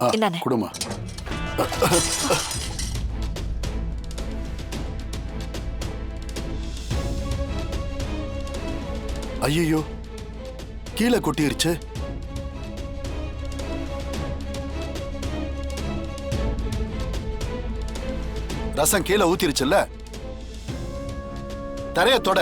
என்னண்ணே குடுமா. ஐயோ, கீழே கொட்டிருச்சு. ரசம் கீழே ஊத்திருச்சுல்ல, தரைய தொட.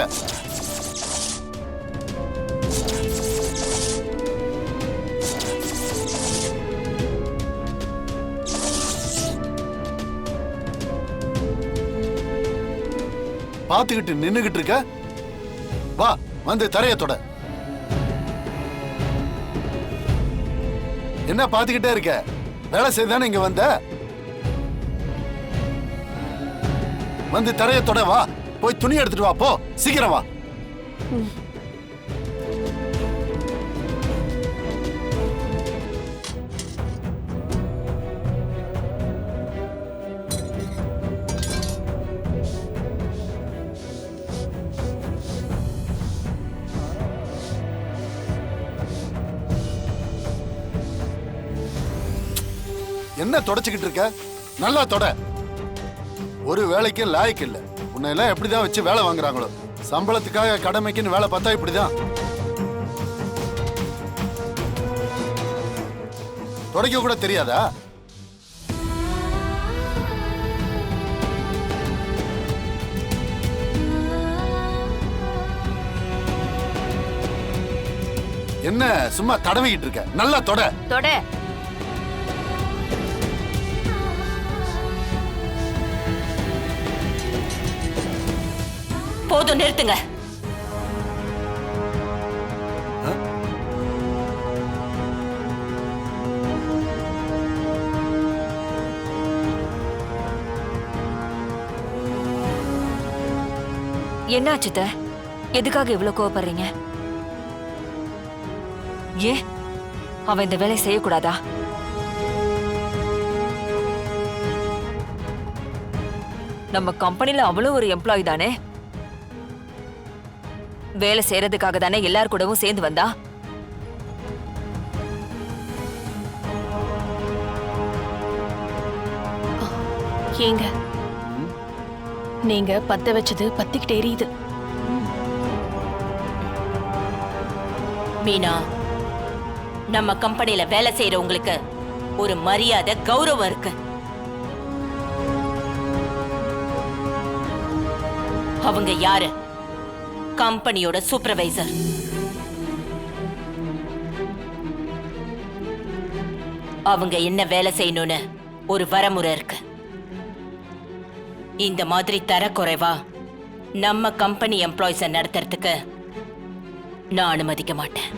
பாத்துக்கிட்டு நின்னுகிட்டு இருக்க, வா வந்து தரைய தொட. என்ன பாத்துக்கிட்டே இருக்க? வேலை செய்தானே இங்க வந்த, வந்து தரைய தொட. வா போய் துணி எடுத்துட்டு வா, போ சீக்கிரம் வா. என்ன தொடச்சுக்கிட்டு இருக்க? நல்லா தொட. ஒரு வேலைக்கு லாய்க்கு இல்ல. உன்னை எல்லாம் எப்படிதான் வச்சு வேலை வாங்குறாங்களோ. சம்பளத்துக்காக கடமைக்குன்னு வேலை பார்த்தா இப்படிதான். தொடக்க கூட தெரியாதா? என்ன சும்மா தடவிக்கிட்டு இருக்க? நல்லா தொட. தொட. போதும், நிறுத்துங்க. என்னாச்சு? எதுக்காக இவ்வளவு கோவப்படுறீங்க? ஏன் அவன் இந்த வேலையை செய்யக்கூடாதா? நம்ம கம்பெனில அவளும் ஒரு எம்ப்ளாயி தானே. வேலை செய்யறதுக்காக தானே எல்லார் கூடவும் சேர்ந்து வந்தா. ஏங்க, நீங்க பத்த வச்சது பத்திக்கிட்டே எரியுது. மீனா, நம்ம கம்பெனில வேலை செய்யறவங்களுக்கு ஒரு மரியாதை, கௌரவம் இருக்கு. அவங்க யாரு? கம்பெனியோட சூப்பர்வைசர். அவங்க என்ன வேலை செய்யணும்னு ஒரு வரமுறை இருக்கு. இந்த மாதிரி தரக்குறைவா நம்ம கம்பெனி எம்ப்ளாயிஸை நடத்துறதுக்கு நான் அனுமதிக்க மாட்டேன்.